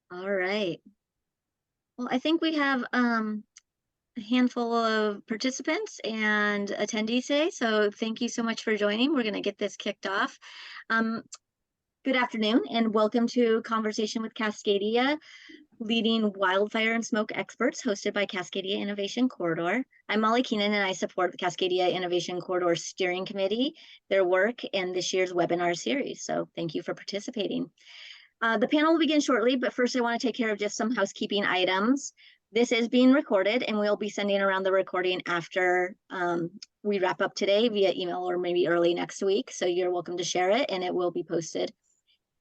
All right. Well, I think we have a handful of participants and attendees today, so thank you so much for joining. We're going to get this kicked off. Um, Good afternoon and welcome to Conversation with Cascadia, leading wildfire and smoke experts, hosted by Cascadia Innovation Corridor. I'm Molly Keenan and I support the Cascadia Innovation Corridor Steering Committee, their work, and this year's webinar series. So thank you for participating. The panel will begin shortly, but first I want to take care of just some housekeeping items. This is being recorded and we'll be sending around the recording after we wrap up today via email or maybe early next week. So you're welcome to share it and it will be posted.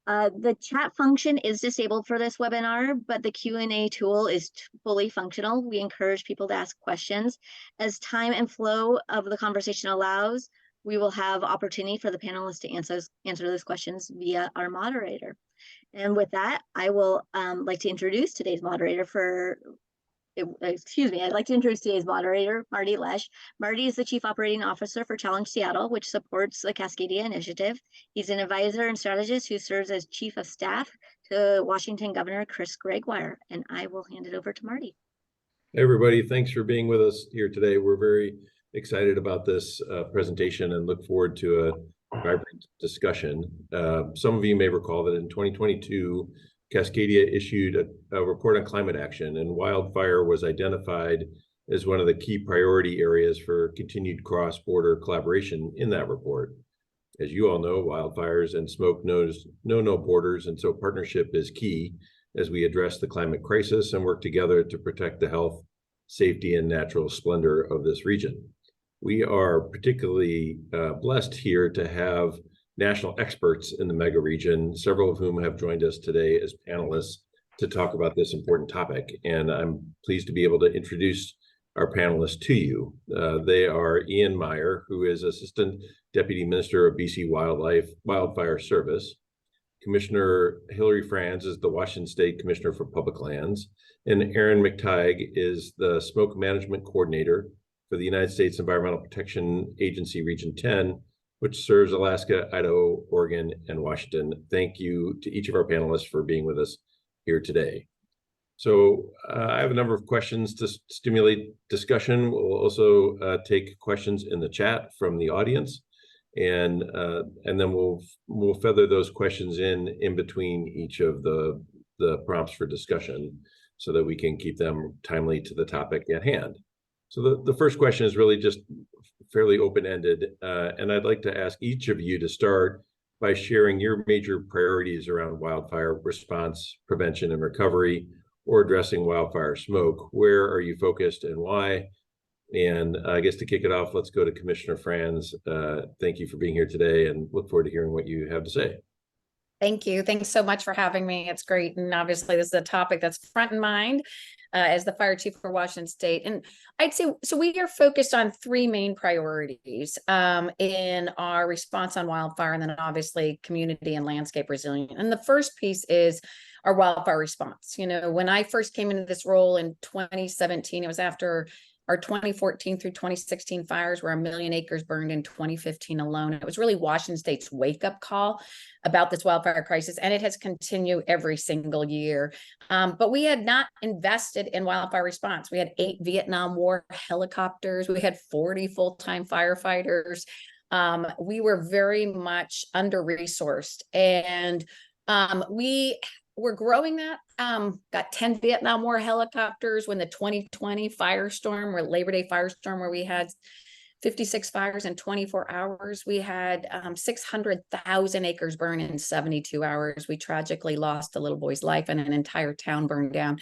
The chat function is disabled for this webinar, but the Q&A tool is fully functional. We encourage people to ask questions. As time and flow of the conversation allows, we will have opportunity for the panelists to answer those questions via our moderator. And with that, I will like to introduce today's moderator I'd like to introduce today's moderator, Marty Lesh. Marty is the Chief Operating Officer for Challenge Seattle, which supports the Cascadia Initiative. He's an advisor and strategist who serves as Chief of Staff to Washington Governor Chris Gregoire. And I will hand it over to Marty. Hey everybody, thanks for being with us here today. We're very excited about this presentation and look forward to a vibrant discussion. Some of you may recall that in 2022, Cascadia issued a report on climate action, and wildfire was identified as one of the key priority areas for continued cross-border collaboration in that report. As you all know, wildfires and smoke know no borders, and so partnership is key as we address the climate crisis and work together to protect the health, safety, and natural splendor of this region. We are particularly blessed here to have national experts in the mega region, several of whom have joined us today as panelists to talk about this important topic. And I'm pleased to be able to introduce our panelists to you. They are Ian Meier, who is Assistant Deputy Minister of BC Wildfire Service. Commissioner Hilary Franz is the Washington State Commissioner for Public Lands. And Aaron McTighe is the Smoke Management Coordinator for the United States Environmental Protection Agency Region 10, which serves Alaska, Idaho, Oregon, and Washington. Thank you to each of our panelists for being with us here today. So I have a number of questions to stimulate discussion. We'll also take questions in the chat from the audience, and then we'll feather those questions in between each of the prompts for discussion so that we can keep them timely to the topic at hand. So the first question is really just fairly open-ended, and I'd like to ask each of you to start by sharing your major priorities around wildfire response, prevention, and recovery, or addressing wildfire smoke. Where are you focused and why? And I guess to kick it off, let's go to Commissioner Franz. Thank you for being here today and look forward to hearing what you have to say. Thank you. Thanks so much for having me. It's great. And obviously this is a topic that's front in mind as the fire chief for Washington State. And I'd say, so we are focused on three main priorities in our response on wildfire, and then obviously community and landscape resilience. And the first piece is our wildfire response. You know, when I first came into this role in 2017, it was after our 2014 through 2016 fires, where 1 million acres burned in 2015 alone. It was really Washington State's wake-up call about this wildfire crisis, and it has continued every single year. But we had not invested in wildfire response. We had 8 Vietnam War helicopters. We had 40 full-time firefighters. We were very much under-resourced, and we're growing that. Got 10 Vietnam War helicopters when the 2020 firestorm, or Labor Day firestorm, where we had 56 fires in 24 hours. We had 600,000 acres burn in 72 hours. We tragically lost a little boy's life and an entire town burned down.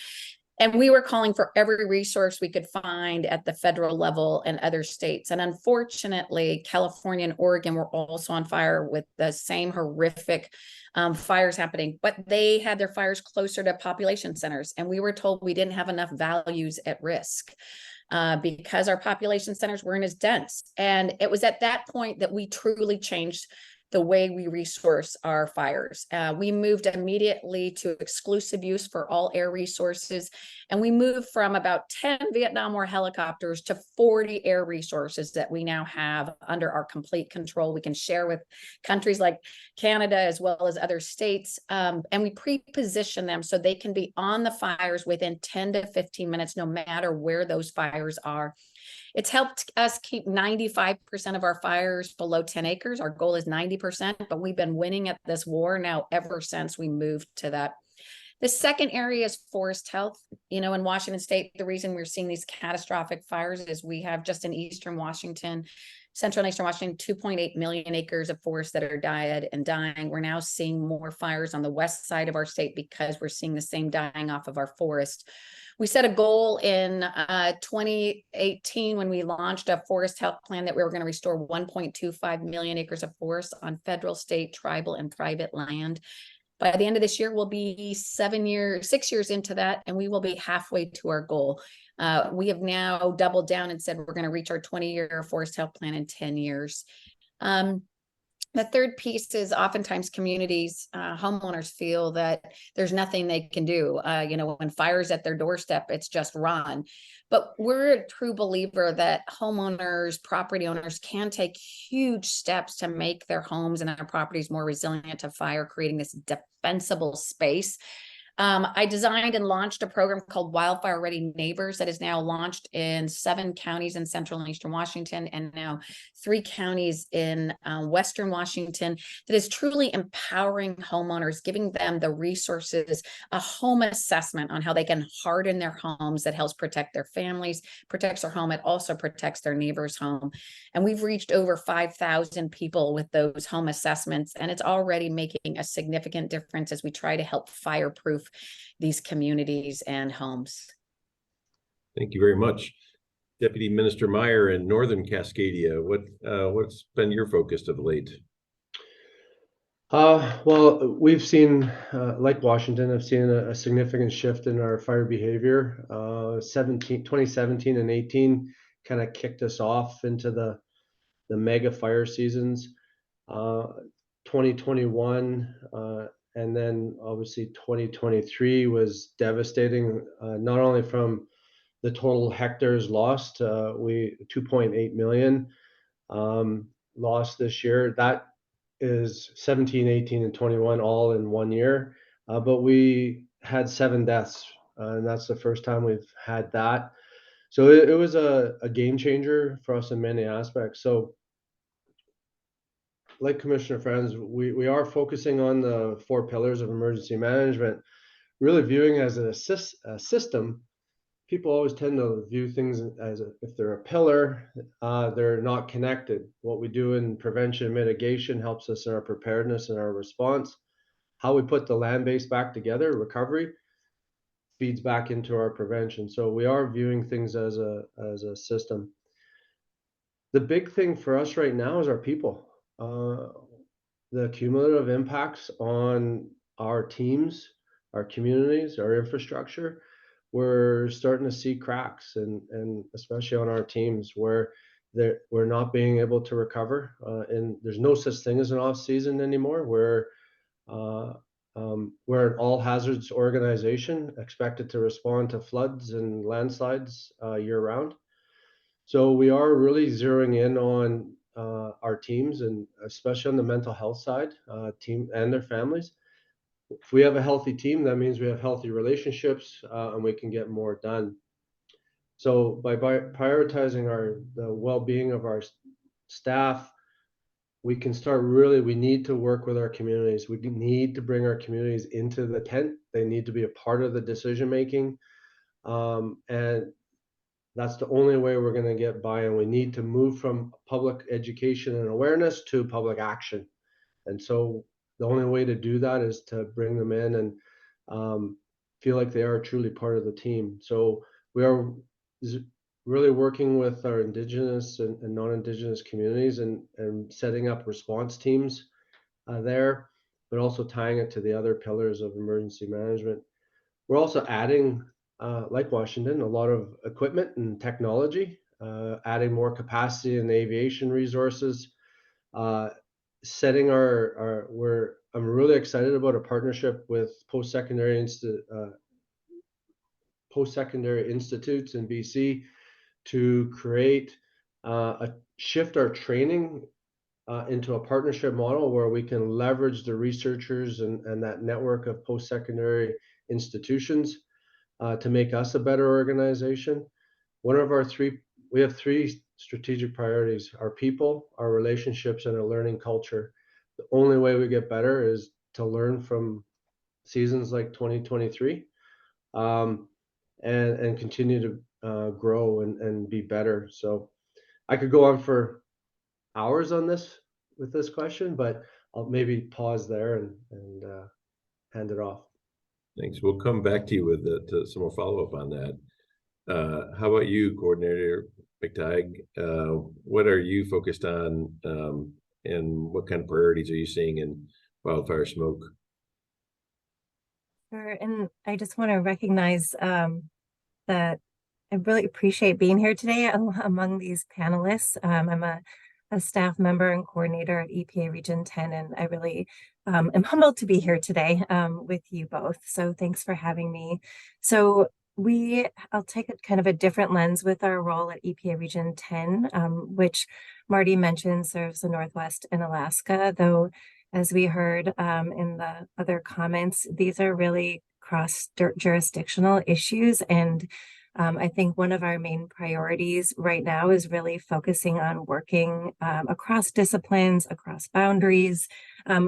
And we were calling for every resource we could find at the federal level and other states. And unfortunately, California and Oregon were also on fire with the same horrific fires happening, but they had their fires closer to population centers. And we were told we didn't have enough values at risk because our population centers weren't as dense. And it was at that point that we truly changed the way we resource our fires. We moved immediately to exclusive use for all air resources, and we moved from about 10 Vietnam War helicopters to 40 air resources that we now have under our complete control. We can share with countries like Canada as well as other states, and we pre-position them so they can be on the fires within 10 to 15 minutes, no matter where those fires are. It's helped us keep 95% of our fires below 10 acres. Our goal is 90%, but we've been winning at this war now ever since we moved to that. The second area is forest health. You know, in Washington State, the reason we're seeing these catastrophic fires is we have just in Eastern Washington, Central and Eastern Washington, 2.8 million acres of forest that are dead and dying. We're now seeing more fires on the west side of our state because we're seeing the same dying off of our forest. We set a goal in 2018 when we launched a forest health plan that we were going to restore 1.25 million acres of forest on federal, state, tribal, and private land. By the end of this year, we'll be 6 years into that, and we will be halfway to our goal. We have now doubled down and said we're going to reach our 20-year forest health plan in 10 years. The third piece is oftentimes communities, homeowners feel that there's nothing they can do. You know, when fire's at their doorstep, it's just run. But we're a true believer that homeowners, property owners can take huge steps to make their homes and their properties more resilient to fire, creating this defensible space. I designed and launched a program called Wildfire Ready Neighbors that is now launched in 7 counties in Central and Eastern Washington, and now 3 counties in Western Washington, that is truly empowering homeowners, giving them the resources, a home assessment on how they can harden their homes that helps protect their families, protects their home. It also protects their neighbor's home. And we've reached over 5,000 people with those home assessments, and it's already making a significant difference as we try to help fireproof these communities and homes. Thank you very much. Deputy Minister Meier in Northern Cascadia, what's been your focus of late? Well, we've seen, like Washington, I've seen a significant shift in our fire behavior. 2017 and 18 kind of kicked us off into the mega fire seasons. 2021 and then obviously 2023 was devastating, not only from the total hectares lost, we 2.8 million lost this year. That is 17, 18, and 21 all in 1 year. But we had 7 deaths, and that's the first time we've had that. So it was a game changer for us in many aspects. So like Commissioner Franz, we are focusing on the 4 pillars of emergency management, really viewing as a system. People always tend to view things as if they're a pillar, they're not connected. What we do in prevention and mitigation helps us in our preparedness and our response. How we put the land base back together, recovery, feeds back into our prevention. So we are viewing things as a system. The big thing for us right now is our people. The cumulative impacts on our teams, our communities, our infrastructure, we're starting to see cracks, and especially on our teams where we're not being able to recover. And there's no such thing as an off season anymore. We're an all hazards organization expected to respond to floods and landslides year round. So we are really zeroing in on our teams, and especially on the mental health side, team and their families. If we have a healthy team, that means we have healthy relationships, and we can get more done. So by prioritizing the well-being of our staff, we can start we need to work with our communities. We need to bring our communities into the tent. They need to be a part of the decision making. And that's the only way we're going to get buy-in. We need to move from public education and awareness to public action. And so the only way to do that is to bring them in and feel like they are truly part of the team. So we are really working with our Indigenous and non-Indigenous communities and setting up response teams there, but also tying it to the other pillars of emergency management. We're also adding, like Washington, a lot of equipment and technology, adding more capacity in aviation resources, setting I'm really excited about a partnership with post-secondary institutes in BC to create shift our training into a partnership model where we can leverage the researchers and that network of post-secondary institutions to make us a better organization. We have three strategic priorities: our people, our relationships, and our learning culture. The only way we get better is to learn from seasons like 2023, and continue to grow and be better. So I could go on for hours on this with this question, but I'll maybe pause there and hand it off. Thanks. We'll come back to you with some more follow-up on that. How about you, Coordinator McTighe? What are you focused on, and what kind of priorities are you seeing in wildfire smoke? Sure, and I just want to recognize that I really appreciate being here today among these panelists. I'm a staff member and coordinator at EPA Region 10, and I really am humbled to be here today with you both. So thanks for having me. So I'll take a kind of a different lens with our role at EPA Region 10, which Marty mentioned serves the Northwest and Alaska, though as we heard in the other comments, these are really cross-jurisdictional issues. And I think one of our main priorities right now is really focusing on working across disciplines, across boundaries,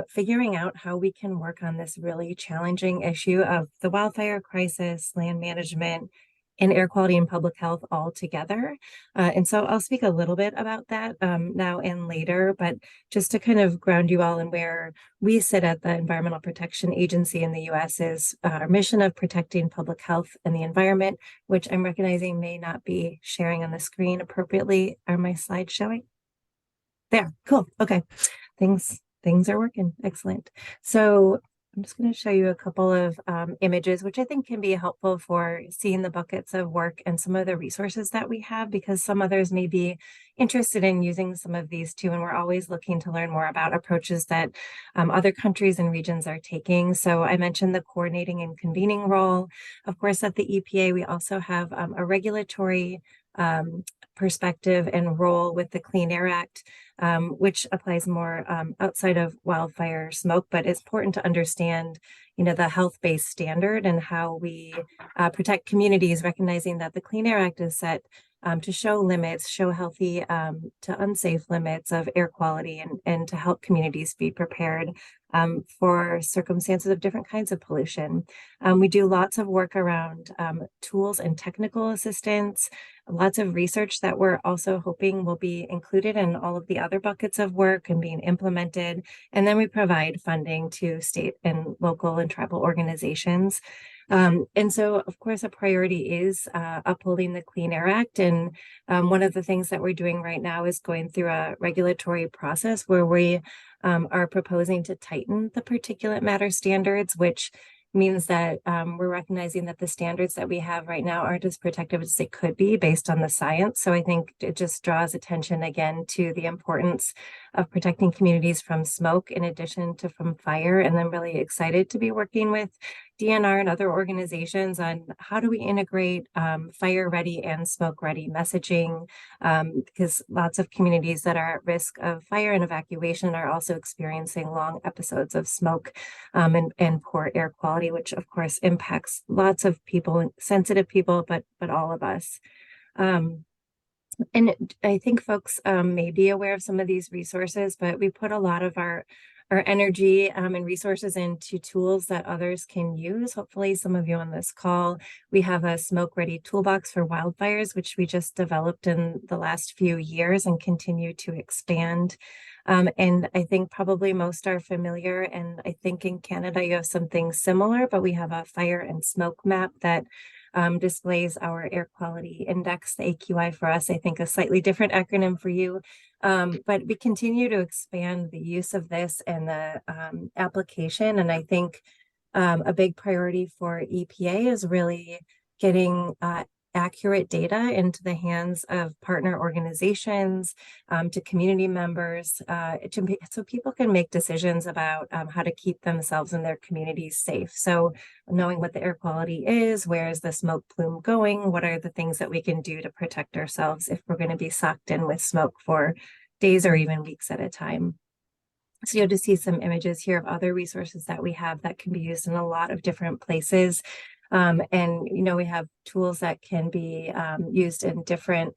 figuring out how we can work on this really challenging issue of the wildfire crisis, land management, and air quality and public health all together. And so I'll speak a little bit about that now and later, but just to kind of ground you all in where we sit at the Environmental Protection Agency in the US is our mission of protecting public health and the environment, which I'm recognizing may not be sharing on the screen appropriately. Are my slides showing? There, cool, okay. Things are working, excellent. So I'm just going to show you a couple of images, which I think can be helpful for seeing the buckets of work and some of the resources that we have, because some others may be interested in using some of these too. And we're always looking to learn more about approaches that other countries and regions are taking. So I mentioned the coordinating and convening role. Of course, at the EPA, we also have a regulatory perspective and role with the Clean Air Act, which applies more outside of wildfire smoke, but it's important to understand, the health-based standard and how we protect communities, recognizing that the Clean Air Act is set to show limits, show healthy to unsafe limits of air quality, and to help communities be prepared for circumstances of different kinds of pollution. We do lots of work around tools and technical assistance, lots of research that we're also hoping will be included in all of the other buckets of work and being implemented. And then we provide funding to state and local and tribal organizations. And so, of course, a priority is upholding the Clean Air Act. And one of the things that we're doing right now is going through a regulatory process where we are proposing to tighten the particulate matter standards, which means that we're recognizing that the standards that we have right now aren't as protective as they could be based on the science. So I think it just draws attention again to the importance of protecting communities from smoke in addition to from fire. And I'm really excited to be working with DNR and other organizations on how do we integrate fire ready and smoke ready messaging, because lots of communities that are at risk of fire and evacuation are also experiencing long episodes of smoke and poor air quality, which of course impacts lots of people, sensitive people, but all of us. And I think folks may be aware of some of these resources, but we put a lot of our energy and resources into tools that others can use. Hopefully some of you on this call, we have a smoke ready toolbox for wildfires, which we just developed in the last few years and continue to expand. And I think probably most are familiar, and I think in Canada you have something similar, but we have a fire and smoke map that displays our air quality index, the AQI for us, I think a slightly different acronym for you. But we continue to expand the use of this and the application. And I think a big priority for EPA is really getting accurate data into the hands of partner organizations, to community members, so people can make decisions about how to keep themselves and their communities safe. So knowing what the air quality is, where is the smoke plume going, what are the things that we can do to protect ourselves if we're going to be sucked in with smoke for days or even weeks at a time. So you'll just see some images here of other resources that we have that can be used in a lot of different places. And, we have tools that can be used in different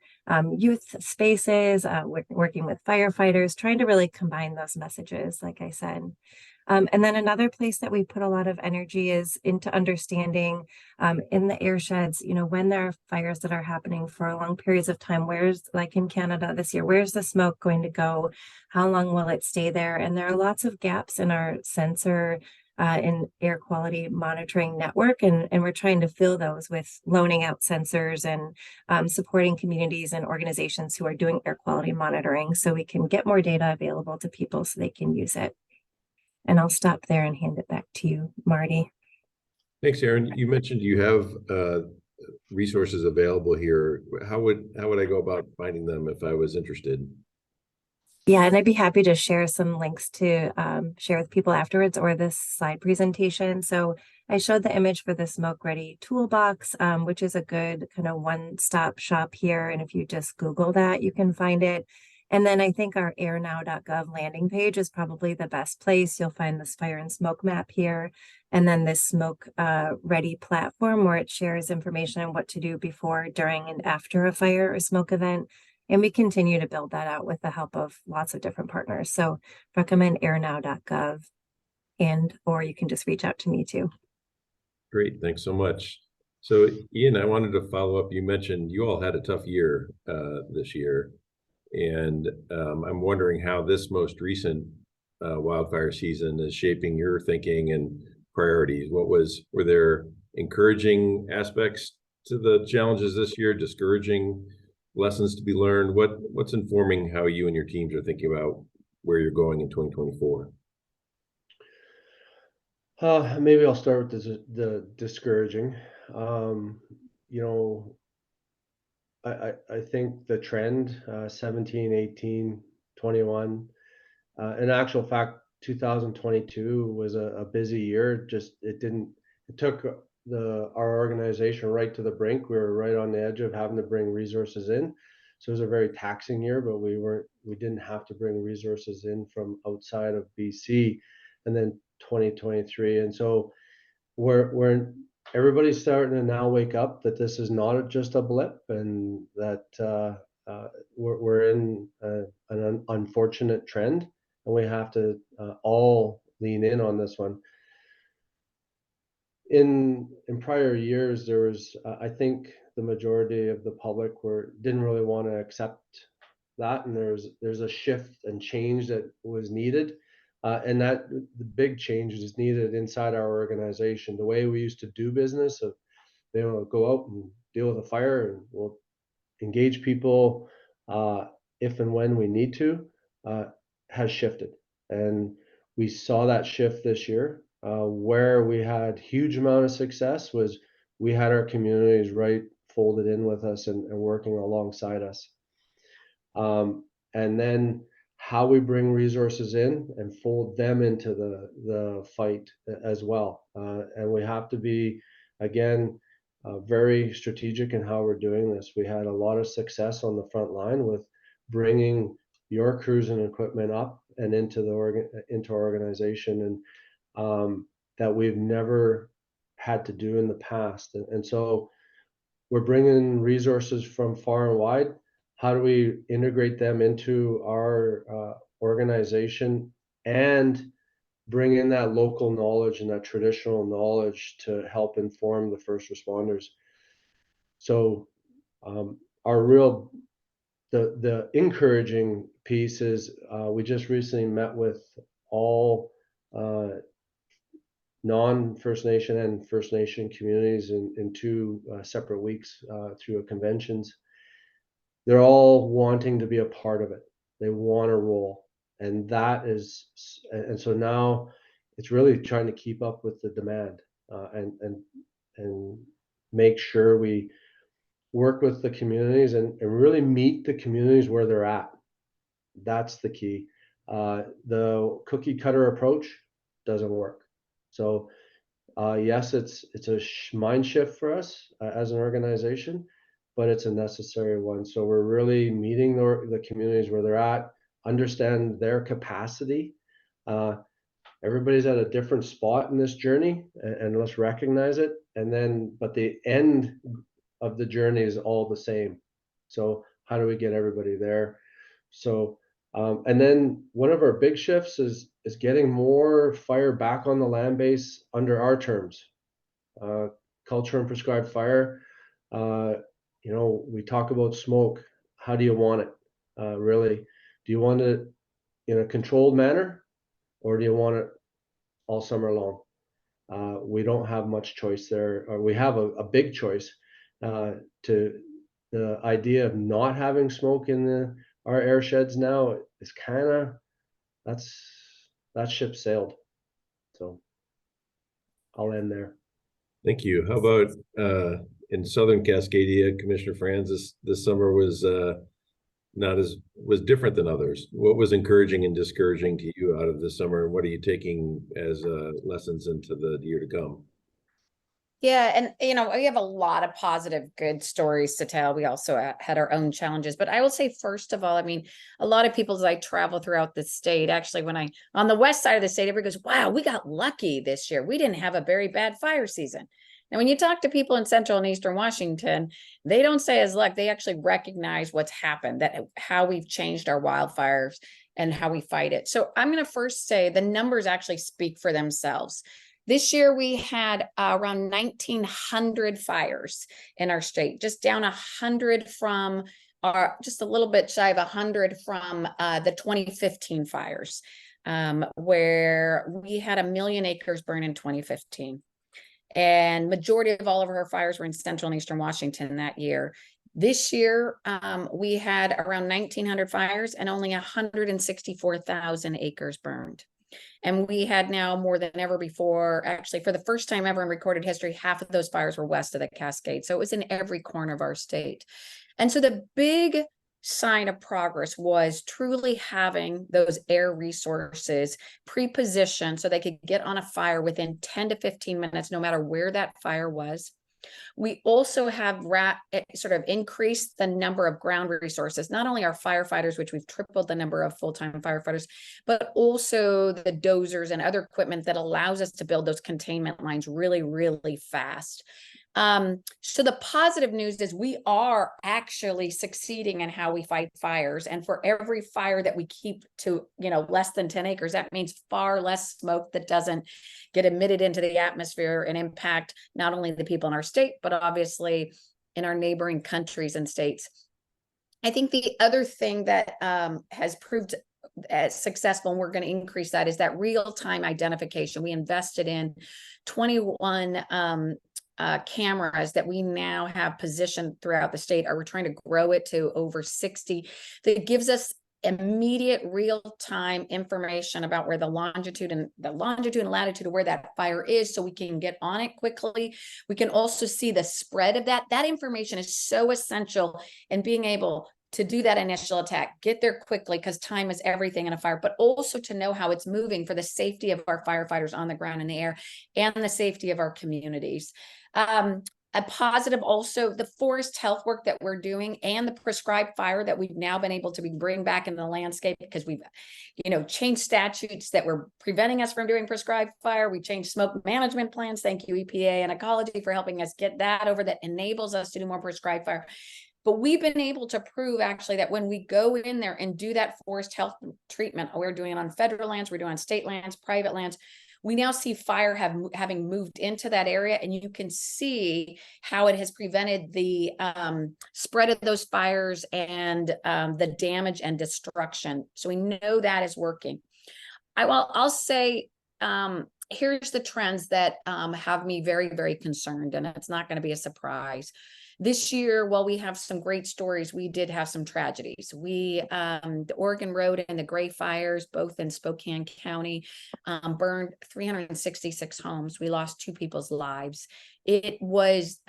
youth spaces, working with firefighters, trying to really combine those messages, like I said. And then another place that we put a lot of energy is into understanding in the air sheds, when there are fires that are happening for long periods of time, like in Canada this year, where's the smoke going to go? How long will it stay there? And there are lots of gaps in our sensor in air quality monitoring network. And we're trying to fill those with loaning out sensors and supporting communities and organizations who are doing air quality monitoring so we can get more data available to people so they can use it. And I'll stop there and hand it back to you, Marty. Thanks, Aaron. You mentioned you have resources available here. How would I go about finding them if I was interested? Yeah, and I'd be happy to share some links to share with people afterwards, or this slide presentation. So I showed the image for the Smoke Ready Toolbox, which is a good kind of one-stop shop here. And if you just Google that, you can find it. And then I think our airnow.gov landing page is probably the best place. You'll find this fire and smoke map here, and then this Smoke Ready platform where it shares information on what to do before, during, and after a fire or smoke event. And we continue to build that out with the help of lots of different partners. So recommend airnow.gov, or you can just reach out to me too. Great, thanks so much. So Ian, I wanted to follow up. You mentioned you all had a tough year this year. And I'm wondering how this most recent wildfire season is shaping your thinking and priorities. Were there encouraging aspects to the challenges this year, discouraging lessons to be learned? What's informing how you and your teams are thinking about where you're going in 2024? Maybe I'll start with the discouraging. I think the trend 17, 18, 21, in actual fact 2022 was a busy year. It took our organization right to the brink. We were right on the edge of having to bring resources in. So it was a very taxing year, but we didn't have to bring resources in from outside of BC. And then 2023, and so everybody's starting to now wake up that this is not just a blip, and that we're in an unfortunate trend, and we have to all lean in on this one. In prior years, there was I think the majority of the public didn't really want to accept that, and there's a shift and change that was needed. And that the big change is needed inside our organization. The way we used to do business, of go out and deal with a fire, and we'll engage people if and when we need to, has shifted. And we saw that shift this year. Where we had huge amount of success was we had our communities right folded in with us and working alongside us. And then how we bring resources in and fold them into the fight as well. And we have to be, again, very strategic in how we're doing this. We had a lot of success on the front line with bringing your crews and equipment up and into our organization, and that we've never had to do in the past. And so we're bringing resources from far and wide. How do we integrate them into our organization and bring in that local knowledge and that traditional knowledge to help inform the first responders? So the encouraging piece is we just recently met with all non-First Nation and First Nation communities in two separate weeks through conventions. They're all wanting to be a part of it. They want a role, and so now it's really trying to keep up with the demand and make sure we work with the communities and really meet the communities where they're at. That's the key. The cookie cutter approach doesn't work. So yes, it's a mind shift for us as an organization, but it's a necessary one. So we're really meeting the communities where they're at, understand their capacity. Everybody's at a different spot in this journey, and let's recognize it. And then, but the end of the journey is all the same. So how do we get everybody there? So, and then one of our big shifts is getting more fire back on the land base under our terms. Culture and prescribed fire. You know, we talk about smoke. How do you want it? Really, do you want it in a controlled manner, or do you want it all summer long? We don't have much choice there, or we have a big choice. To the idea of not having smoke in our air sheds now is kind of, that ship sailed. So I'll end there. Thank you. How about in Southern Cascadia, Commissioner Franz, this summer was was different than others. What was encouraging and discouraging to you out of this summer, and what are you taking as lessons into the year to come? Yeah, and you know, we have a lot of positive, good stories to tell. We also had our own challenges, but I will say, first of all, I mean, a lot of people as I travel throughout the state, actually, when on the west side of the state, everybody goes, wow, we got lucky this year. We didn't have a very bad fire season. And when you talk to people in Central and Eastern Washington, they don't say as luck, they actually recognize what's happened, that how we've changed our wildfires and how we fight it. So I'm going to first say the numbers actually speak for themselves. This year, we had around 1,900 fires in our state, just down 100 from just a little bit shy of 100 from the 2015 fires, where we had 1 million acres burn in 2015. And majority of all of our fires were in Central and Eastern Washington that year. This year, we had around 1,900 fires and only 164,000 acres burned. And we had now more than ever before, actually, for the first time ever in recorded history, half of those fires were west of the Cascade. So it was in every corner of our state. And so the big sign of progress was truly having those air resources pre-positioned so they could get on a fire within 10 to 15 minutes, no matter where that fire was. We also have sort of increased the number of ground resources, not only our firefighters, which we've tripled the number of full-time firefighters, but also the dozers and other equipment that allows us to build those containment lines really, really fast. So the positive news is we are actually succeeding in how we fight fires. And for every fire that we keep to, you know, less than 10 acres, that means far less smoke that doesn't get emitted into the atmosphere and impact not only the people in our state, but obviously in our neighboring countries and states. I think the other thing that has proved as successful, and we're going to increase that, is that real-time identification. We invested in 21 cameras that we now have positioned throughout the state. We're trying to grow it to over 60. That gives us immediate real-time information about where the longitude and latitude of where that fire is, so we can get on it quickly. We can also see the spread of that. That information is so essential in being able to do that initial attack, get there quickly, because time is everything in a fire, but also to know how it's moving for the safety of our firefighters on the ground and the air, and the safety of our communities. A positive also, the forest health work that we're doing and the prescribed fire that we've now been able to bring back into the landscape, because we've, you know, changed statutes that were preventing us from doing prescribed fire. We changed smoke management plans. Thank you, EPA and Ecology, for helping us get that over, that enables us to do more prescribed fire. But we've been able to prove actually that when we go in there and do that forest health treatment, we're doing it on federal lands, we're doing it on state lands, private lands, we now see fire having moved into that area, and you can see how it has prevented the spread of those fires and the damage and destruction. So we know that is working. I'll say, here's the trends that have me very, very concerned, and it's not going to be a surprise. This year, while we have some great stories, we did have some tragedies. The Oregon Road and the Gray Fires, both in Spokane County, burned 366 homes. We lost 2 people's lives. It was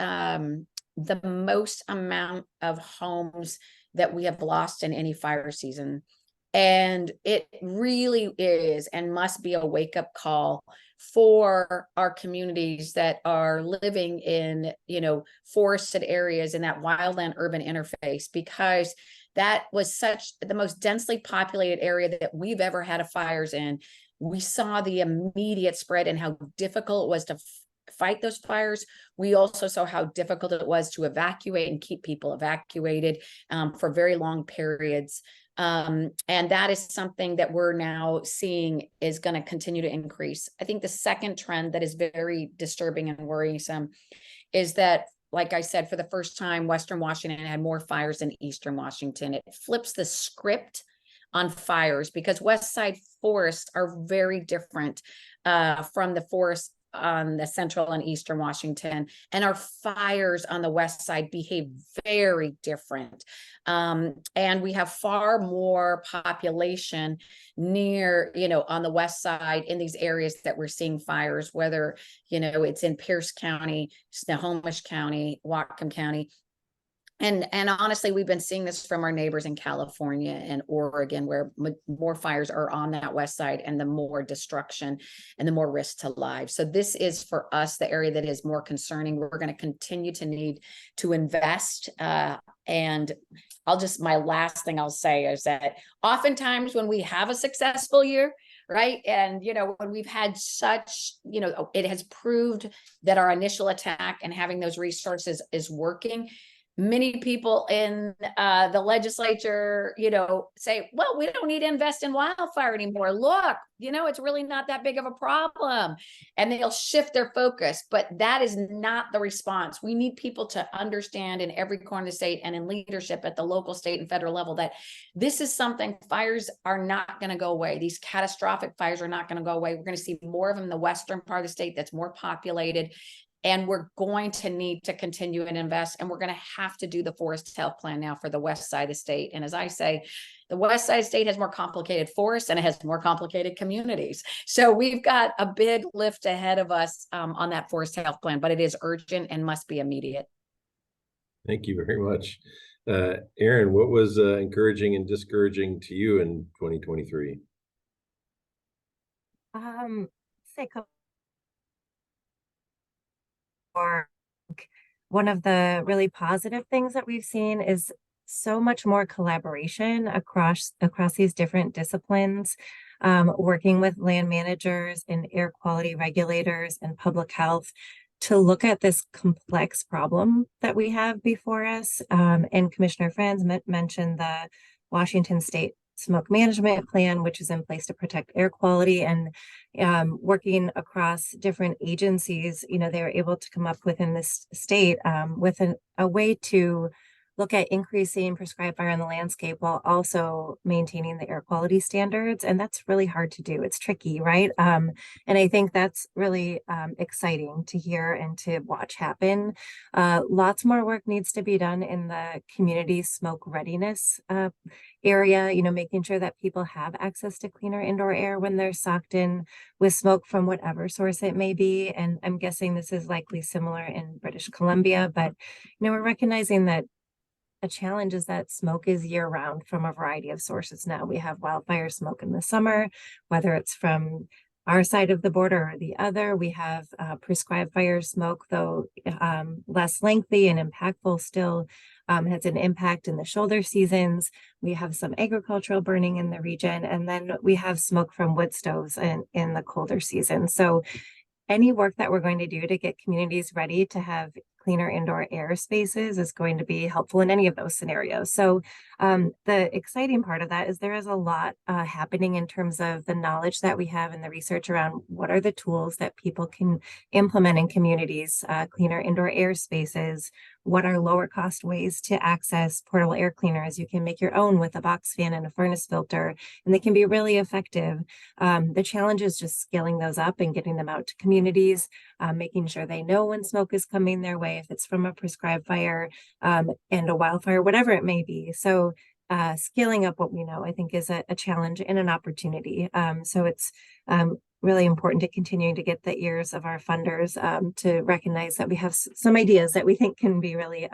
the most amount of homes that we have lost in any fire season. And it really is and must be a wake-up call for our communities that are living in, forested areas in that wildland urban interface, because that was such the most densely populated area that we've ever had of fires in. We saw the immediate spread and how difficult it was to fight those fires. We also saw how difficult it was to evacuate and keep people evacuated for very long periods. And that is something that we're now seeing is going to continue to increase. I think the second trend that is very disturbing and worrisome is that, like I said, for the first time, Western Washington had more fires than Eastern Washington. It flips the script on fires because West Side forests are very different from the forests on the central and eastern Washington, and our fires on the west side behave very different. And we have far more population near, on the west side in these areas that we're seeing fires, whether, it's in Pierce County, Snohomish County, Whatcom County. And honestly, we've been seeing this from our neighbors in California and Oregon, where more fires are on that west side and the more destruction and the more risk to lives. So this is for us the area that is more concerning. We're going to continue to need to invest. And my last thing I'll say is that oftentimes when we have a successful year, right, and when we've had such, it has proved that our initial attack and having those resources is working. Many people in the legislature, say, well, we don't need to invest in wildfire anymore. Look, it's really not that big of a problem. And they'll shift their focus. But that is not the response. We need people to understand in every corner of the state and in leadership at the local, state, and federal level that this is something. Fires are not going to go away. These catastrophic fires are not going to go away. We're going to see more of them in the western part of the state that's more populated. And we're going to need to continue and invest, and we're going to have to do the forest health plan now for the west side of the state. And as I say, the west side of the state has more complicated forests and it has more complicated communities. So we've got a big lift ahead of us on that forest health plan, but it is urgent and must be immediate. Thank you very much. Aaron, what was encouraging and discouraging to you in 2023? Say one of the really positive things that we've seen is so much more collaboration across these different disciplines, working with land managers and air quality regulators and public health to look at this complex problem that we have before us. And Commissioner Franz mentioned the Washington State Smoke Management Plan, which is in place to protect air quality, and working across different agencies, they were able to come up within this state with a way to look at increasing prescribed fire in the landscape while also maintaining the air quality standards. And that's really hard to do. It's tricky, right? And I think that's really exciting to hear and to watch happen. Lots more work needs to be done in the community smoke readiness area, making sure that people have access to cleaner indoor air when they're socked in with smoke from whatever source it may be. And I'm guessing this is likely similar in British Columbia, but we're recognizing that a challenge is that smoke is year-round from a variety of sources now. We have wildfire smoke in the summer, whether it's from our side of the border or the other. We have prescribed fire smoke, though less lengthy and impactful, still has an impact in the shoulder seasons. We have some agricultural burning in the region, and then we have smoke from wood stoves in the colder season. So any work that we're going to do to get communities ready to have cleaner indoor air spaces is going to be helpful in any of those scenarios. So the exciting part of that is there is a lot happening in terms of the knowledge that we have and the research around what are the tools that people can implement in communities, cleaner indoor air spaces, what are lower cost ways to access portable air cleaners. You can make your own with a box fan and a furnace filter, and they can be really effective. The challenge is just scaling those up and getting them out to communities, making sure they know when smoke is coming their way, if it's from a prescribed fire and a wildfire, whatever it may be. So scaling up what we know, I think, is a challenge and an opportunity. So it's really important to continue to get the ears of our funders to recognize that we have some ideas that we think can be really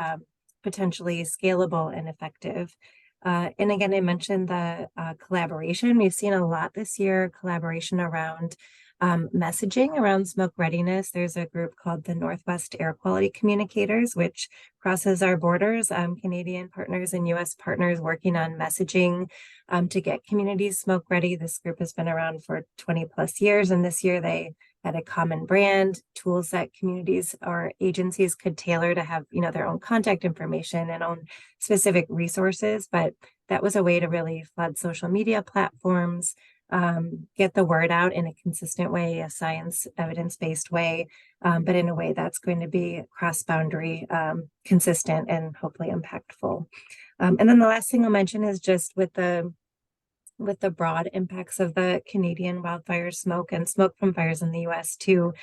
potentially scalable and effective. And again, I mentioned the collaboration. We've seen a lot this year, collaboration around messaging around smoke readiness. There's a group called the Northwest Air Quality Communicators, which crosses our borders, Canadian partners and US partners working on messaging to get communities smoke ready. This group has been around for 20 plus years, and this year they had a common brand, tools that communities or agencies could tailor to have, their own contact information and own specific resources. But that was a way to really flood social media platforms, get the word out in a consistent way, a science evidence-based way, but in a way that's going to be cross-boundary, consistent, and hopefully impactful. And then the last thing I'll mention is just with the broad impacts of the Canadian wildfire smoke and smoke from fires in the US too,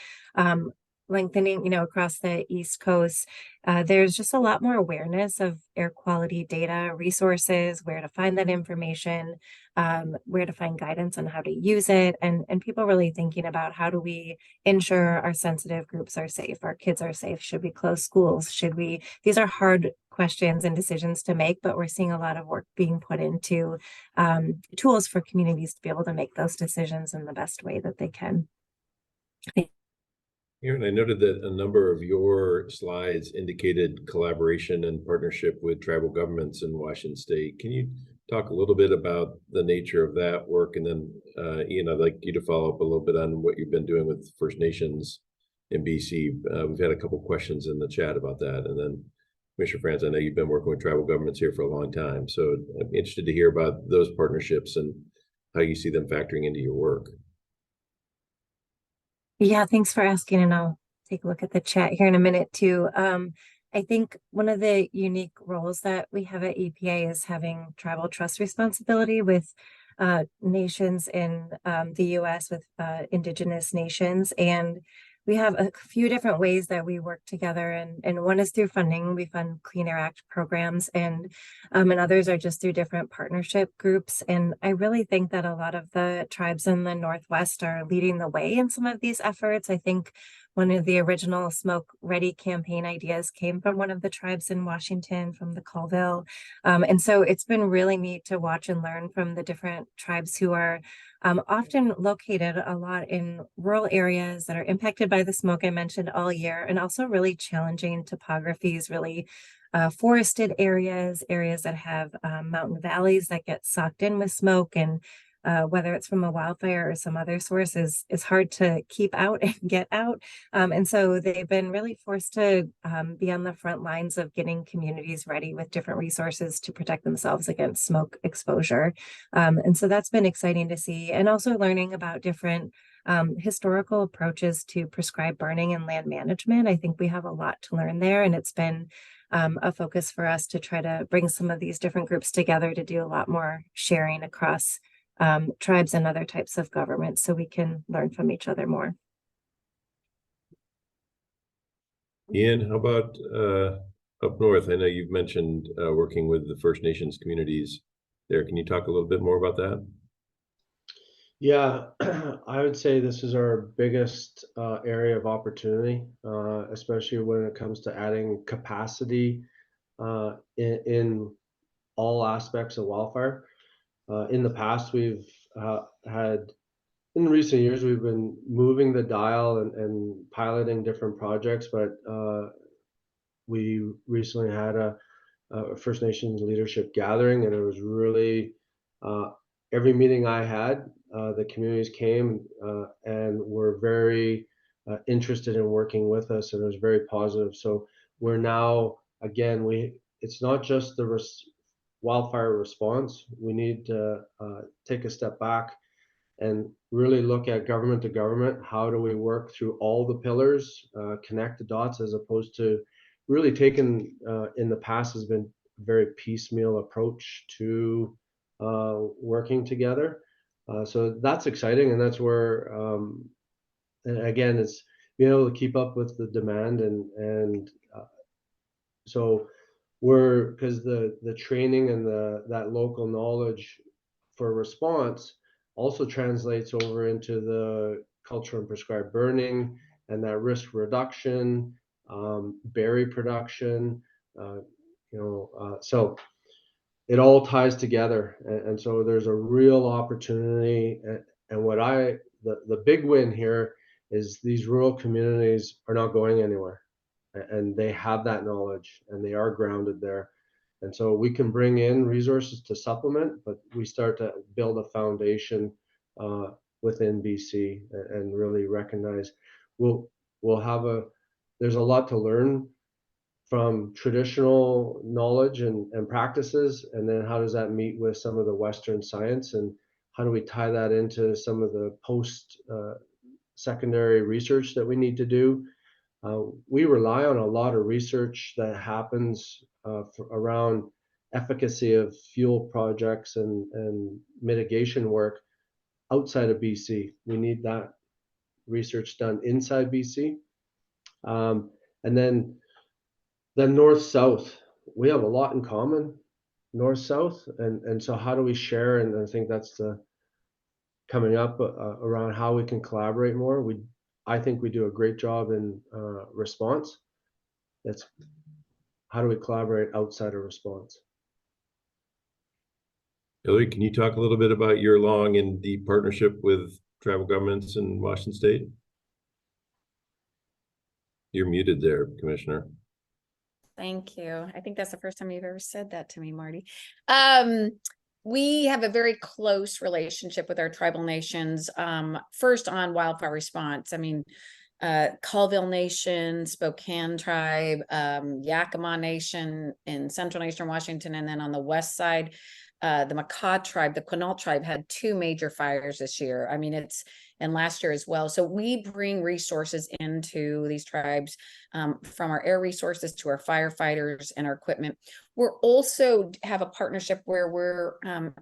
lengthening, across the East Coast, there's just a lot more awareness of air quality data, resources, where to find that information, where to find guidance on how to use it, and people really thinking about how do we ensure our sensitive groups are safe, our kids are safe, should we close schools, these are hard questions and decisions to make, but we're seeing a lot of work being put into tools for communities to be able to make those decisions in the best way that they can. Aaron, I noted that a number of your slides indicated collaboration and partnership with tribal governments in Washington State. Can you talk a little bit about the nature of that work? And then, Ian, I'd like you to follow up a little bit on what you've been doing with First Nations in BC. We've had a couple questions in the chat about that. And then, Commissioner Franz, I know you've been working with tribal governments here for a long time. So I'm interested to hear about those partnerships and how you see them factoring into your work. Yeah, thanks for asking, and I'll take a look at the chat here in a minute too. I think one of the unique roles that we have at EPA is having tribal trust responsibility with nations in the US, with Indigenous nations, and we have a few different ways that we work together, and one is through funding. We fund Clean Air Act programs, and others are just through different partnership groups. And I really think that a lot of the tribes in the Northwest are leading the way in some of these efforts. I think one of the original Smoke Ready campaign ideas came from one of the tribes in Washington, from the Colville. And so it's been really neat to watch and learn from the different tribes who are often located a lot in rural areas that are impacted by the smoke I mentioned all year, and also really challenging topographies, really forested areas that have mountain valleys that get socked in with smoke, and whether it's from a wildfire or some other source is hard to keep out and get out. And so they've been really forced to be on the front lines of getting communities ready with different resources to protect themselves against smoke exposure. And so that's been exciting to see, and also learning about different historical approaches to prescribed burning and land management. I think we have a lot to learn there, and it's been a focus for us to try to bring some of these different groups together to do a lot more sharing across tribes and other types of governments, so we can learn from each other more. Ian, how about up north? I know you've mentioned working with the First Nations communities there. Can you talk a little bit more about that? Yeah, I would say this is our biggest area of opportunity, especially when it comes to adding capacity in all aspects of wildfire. In the past, we've in recent years, we've been moving the dial and piloting different projects, but we recently had a First Nations leadership gathering, and it was really every meeting I had, the communities came and were very interested in working with us, and it was very positive. So we're now, again, it's not just the wildfire response. We need to take a step back and really look at government to government. How do we work through all the pillars, connect the dots, as opposed to really taking in the past has been a very piecemeal approach to working together. So that's exciting, and that's where, and again, it's being able to keep up with the demand, and so because the training and that local knowledge for response also translates over into the culture and prescribed burning and that risk reduction, berry production, so it all ties together. And so there's a real opportunity. And what the big win here is these rural communities are not going anywhere, and they have that knowledge and they are grounded there. And so we can bring in resources to supplement, but we start to build a foundation within BC and really recognize there's a lot to learn from traditional knowledge and practices, and then how does that meet with some of the Western science, and how do we tie that into some of the post secondary research that we need to do. We rely on a lot of research that happens around efficacy of fuel projects and mitigation work outside of BC. We need that research done inside BC. And then north-south, we have a lot in common, north-south. And so how do we share? And I think that's coming up around how we can collaborate more. I think we do a great job in response. That's how do we collaborate outside of response? Hilary, can you talk a little bit about your long and deep partnership with tribal governments in Washington State? You're muted there, Commissioner. Thank you. I think that's the first time you've ever said that to me, Marty. We have a very close relationship with our tribal nations. First on wildfire response. I mean, Colville Nation, Spokane Tribe, Yakima Nation in Central Eastern Washington, and then on the west side, the Makah Tribe, the Quinault Tribe had 2 major fires this year. I mean, and last year as well. So we bring resources into these tribes, from our air resources to our firefighters and our equipment. We're also have a partnership where we're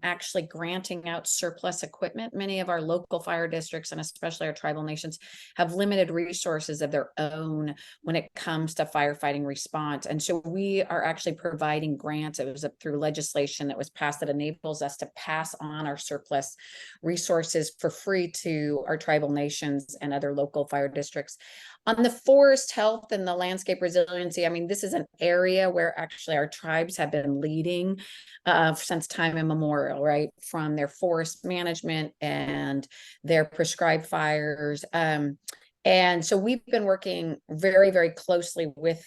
actually granting out surplus equipment. Many of our local fire districts, and especially our tribal nations, have limited resources of their own when it comes to firefighting response. And so we are actually providing grants. It was through legislation that was passed that enables us to pass on our surplus resources for free to our tribal nations and other local fire districts. On the forest health and the landscape resiliency, I mean, this is an area where actually our tribes have been leading since time immemorial, right? From their forest management and their prescribed fires. And so we've been working very, very closely with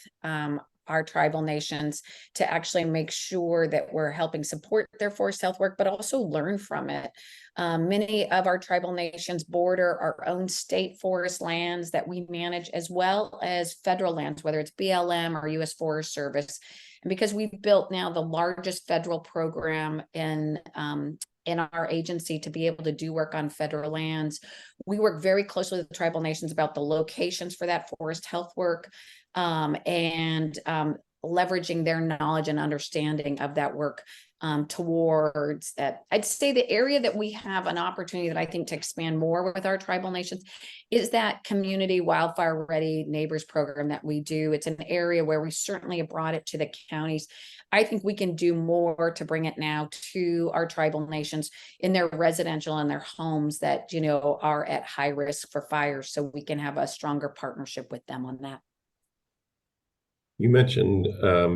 our tribal nations to actually make sure that we're helping support their forest health work, but also learn from it. Many of our tribal nations border our own state forest lands that we manage, as well as federal lands, whether it's BLM or U.S. Forest Service. And because we've built now the largest federal program in our agency to be able to do work on federal lands, we work very closely with the tribal nations about the locations for that forest health work, and leveraging their knowledge and understanding of that work towards that. I'd say the area that we have an opportunity that I think to expand more with our tribal nations is that community wildfire ready neighbors program that we do. It's an area where we certainly have brought it to the counties. I think we can do more to bring it now to our tribal nations in their residential and their homes that, are at high risk for fires, so we can have a stronger partnership with them on that. You mentioned,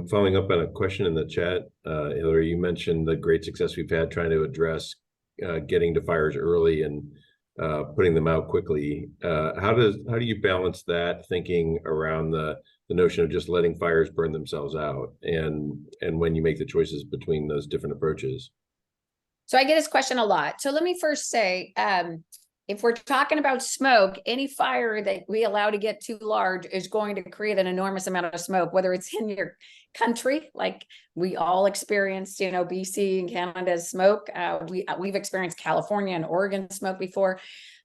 following up on a question in the chat, Hilary, you mentioned the great success we've had trying to address getting to fires early and putting them out quickly. How do you balance that thinking around the notion of just letting fires burn themselves out, and when you make the choices between those different approaches? So I get this question a lot. So let me first say, if we're talking about smoke, any fire that we allow to get too large is going to create an enormous amount of smoke, whether it's in your country, like we all experienced, BC and Canada's smoke. We've experienced California and Oregon smoke before.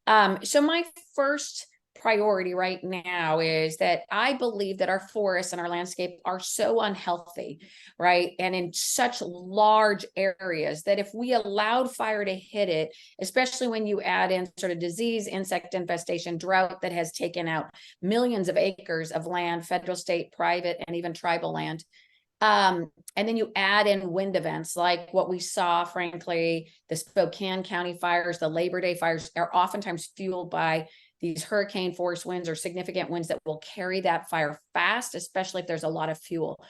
So my first priority right now is that I believe that our forests and our landscape are so unhealthy, right? And in such large areas that if we allowed fire to hit it, especially when you add in sort of disease, insect infestation, drought that has taken out millions of acres of land, federal, state, private, and even tribal land. And then you add in wind events like what we saw, frankly, the Spokane County fires, the Labor Day fires are oftentimes fueled by these hurricane force winds or significant winds that will carry that fire fast, especially if there's a lot of fuel.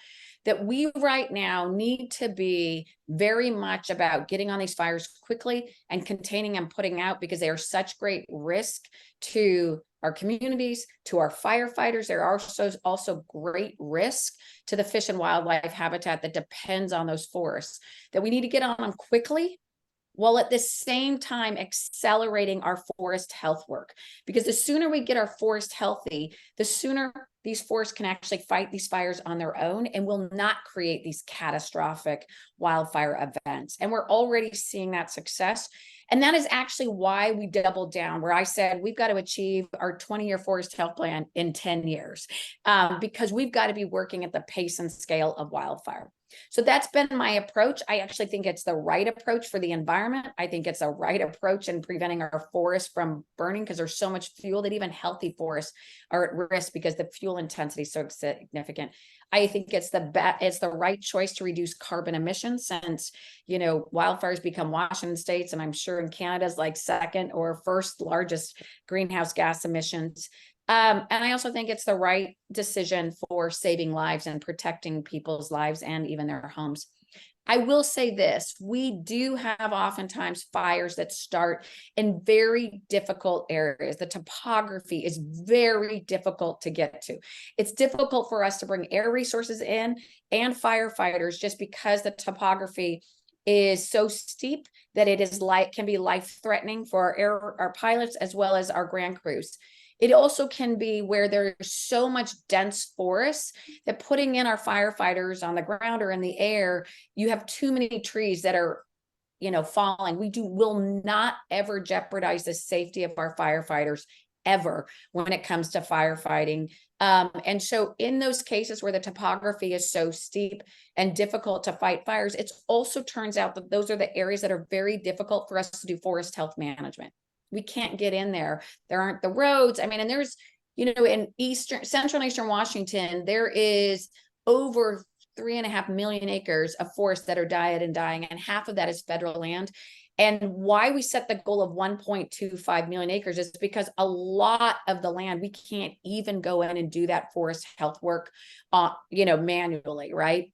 That we right now need to be very much about getting on these fires quickly and containing and putting out, because they are such great risk to our communities, to our firefighters. There are also great risk to the fish and wildlife habitat that depends on those forests, that we need to get on them quickly, while at the same time accelerating our forest health work. Because the sooner we get our forest healthy, the sooner these forests can actually fight these fires on their own and will not create these catastrophic wildfire events. And we're already seeing that success. And that is actually why we doubled down, where I said we've got to achieve our 20-year forest health plan in 10 years, because we've got to be working at the pace and scale of wildfire. So that's been my approach. I actually think it's the right approach for the environment. I think it's a right approach in preventing our forests from burning, because there's so much fuel that even healthy forests are at risk because the fuel intensity is so significant. I think it's the right choice to reduce carbon emissions, since, you know, wildfires become Washington State's, and I'm sure in Canada's like second or first largest greenhouse gas emissions. And I also think it's the right decision for saving lives and protecting people's lives and even their homes. I will say this, we do have oftentimes fires that start in very difficult areas. The topography is very difficult to get to. It's difficult for us to bring air resources in and firefighters, just because the topography is so steep that it is can be life-threatening for our pilots as well as our ground crews. It also can be where there's so much dense forest that putting in our firefighters on the ground or in the air, you have too many trees that are, you know, falling. Will not ever jeopardize the safety of our firefighters ever when it comes to firefighting. And so in those cases where the topography is so steep and difficult to fight fires, it also turns out that those are the areas that are very difficult for us to do forest health management. We can't get in there. There aren't the roads. I mean, and there's, you know, in central and eastern Washington, there is over 3.5 million acres of forest that are dead and dying, and half of that is federal land. And why we set the goal of 1.25 million acres is because a lot of the land, we can't even go in and do that forest health work, you know, manually, right?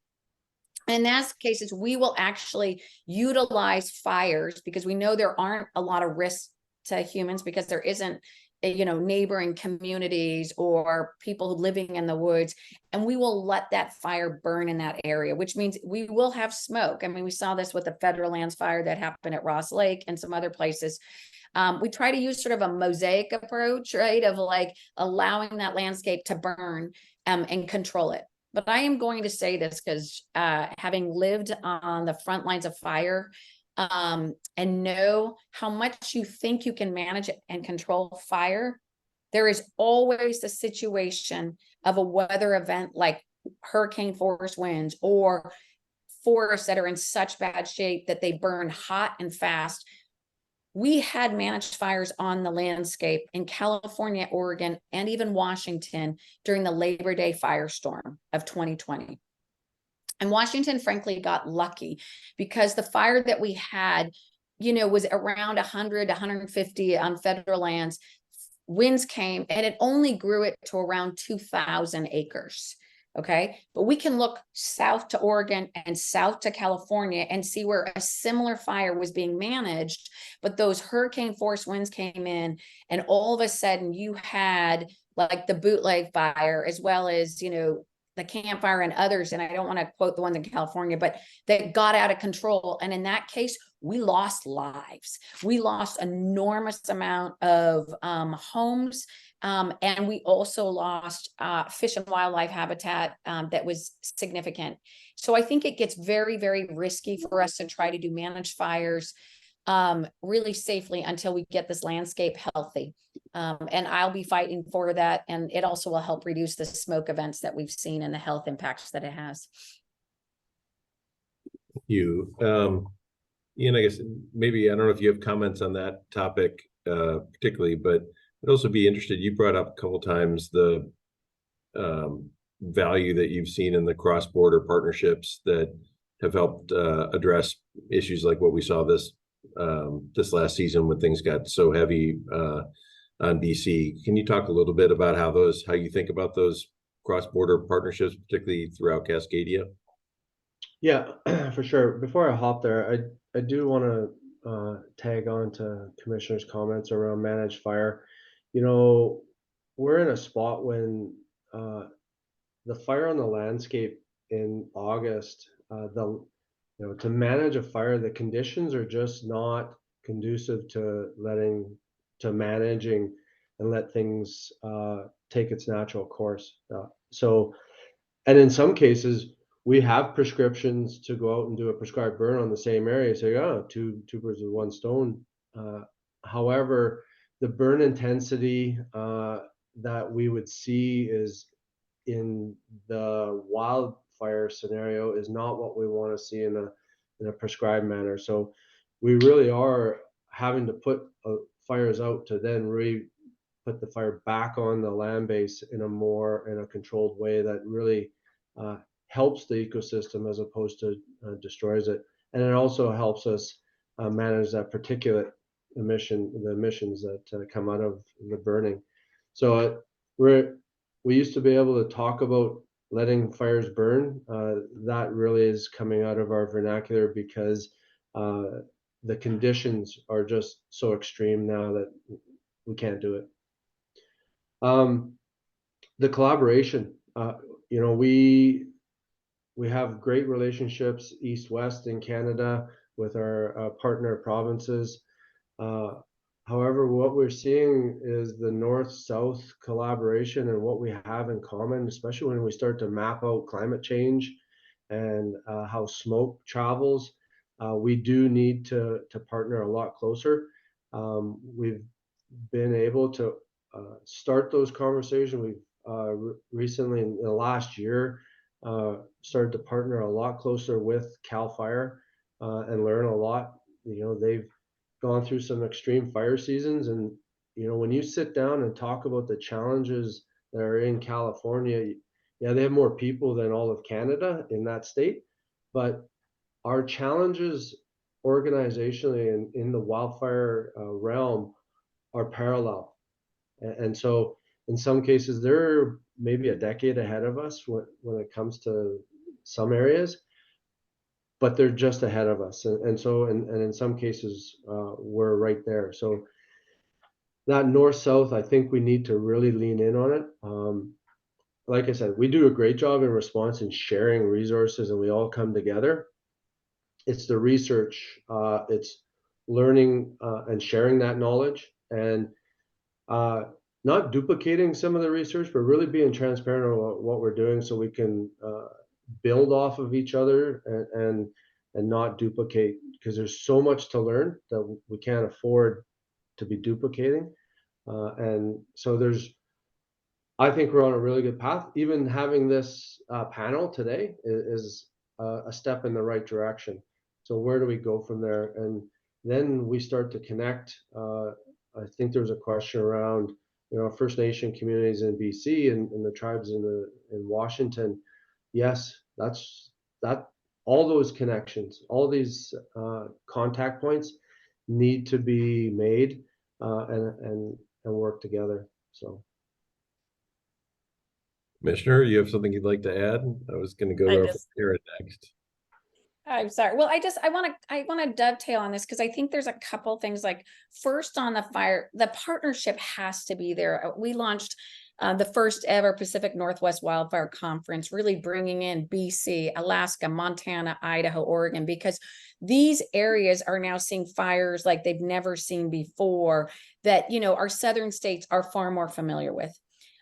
In those cases, we will actually utilize fires, because we know there aren't a lot of risks to humans, because there isn't, you know, neighboring communities or people living in the woods, and we will let that fire burn in that area, which means we will have smoke. I mean, we saw this with the federal lands fire that happened at Ross Lake and some other places. We try to use sort of a mosaic approach, right, of like allowing that landscape to burn and control it. But I am going to say this because having lived on the front lines of fire, and know how much you think you can manage it and control fire, there is always the situation of a weather event like hurricane force winds or forests that are in such bad shape that they burn hot and fast. We had managed fires on the landscape in California, Oregon, and even Washington during the Labor Day firestorm of 2020. And Washington, frankly, got lucky, because the fire that we had, you know, was around 100, 150 on federal lands. Winds came and it only grew it to around 2,000 acres. Okay. But we can look south to Oregon and south to California and see where a similar fire was being managed. But those hurricane force winds came in, and all of a sudden you had like the bootleg fire, as well as, you know, the campfire and others, and I don't want to quote the ones in California, but that got out of control. And in that case, we lost lives. We lost enormous amount of homes, and we also lost fish and wildlife habitat that was significant. So I think it gets very, very risky for us to try to do managed fires really safely until we get this landscape healthy. And I'll be fighting for that. And it also will help reduce the smoke events that we've seen and the health impacts that it has. Thank you. Ian, I guess maybe, I don't know if you have comments on that topic particularly, but I'd also be interested, you brought up a couple of times the value that you've seen in the cross-border partnerships that have helped address issues like what we saw this last season when things got so heavy on BC. Can you talk a little bit about how you think about those cross-border partnerships, particularly throughout Cascadia? Yeah, for sure. Before I hop there, I do want to tag on to Commissioner's comments around managed fire. You know, we're in a spot when the fire on the landscape in August, to manage a fire, the conditions are just not conducive to managing and let things take its natural course. And in some cases, we have prescriptions to go out and do a prescribed burn on the same area. So, yeah, two birds with one stone. However, the burn intensity that we would see is in the wildfire scenario is not what we want to see in a prescribed manner. So we really are having to put fires out to then put the fire back on the land base in a controlled way that really helps the ecosystem as opposed to destroys it. And it also helps us manage that particulate the emissions that come out of the burning. So we used to be able to talk about letting fires burn. That really is coming out of our vernacular because the conditions are just so extreme now that we can't do it. The collaboration, we have great relationships east-west in Canada with our partner provinces. However, what we're seeing is the north-south collaboration and what we have in common, especially when we start to map out climate change and how smoke travels. We do need to partner a lot closer. We've been able to start those conversations. We've recently, in the last year, started to partner a lot closer with CAL FIRE and learn a lot. They've gone through some extreme fire seasons, and when you sit down and talk about the challenges that are in California, yeah, they have more people than all of Canada in that state, but our challenges organizationally in the wildfire realm are parallel. And so in some cases, they're maybe a decade ahead of us when it comes to some areas, but they're just ahead of us. And in some cases, we're right there. So that north-south, I think we need to really lean in on it. Like I said, we do a great job in response and sharing resources, and we all come together. It's the research, it's learning and sharing that knowledge, and not duplicating some of the research, but really being transparent about what we're doing so we can build off of each other and not duplicate, because there's so much to learn that we can't afford to be duplicating. And so I think we're on a really good path. Even having this panel today is a step in the right direction. So where do we go from there? And then we start to connect. I think there was a question around, First Nation communities in BC and the tribes in Washington. Yes, all those connections, all these contact points need to be made and work together. So, Commissioner, you have something you'd like to add? I was going to go to our next. I'm sorry. Well, I want to dovetail on this because I think there's a couple things. Like, first, on the fire, the partnership has to be there. We launched the first ever Pacific Northwest Wildfire Conference, really bringing in BC, Alaska, Montana, Idaho, Oregon, because these areas are now seeing fires like they've never seen before, that, our southern states are far more familiar with.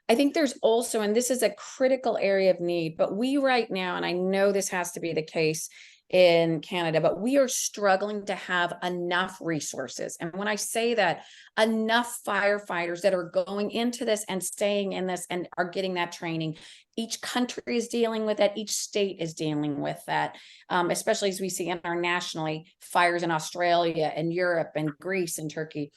I think there's also, and this is a critical area of need, but we right now, and I know this has to be the case in Canada, but we are struggling to have enough resources. And when I say that, enough firefighters that are going into this and staying in this and are getting that training. Each country is dealing with that. Each state is dealing with that, especially as we see internationally fires in Australia and Europe and Greece and Turkey.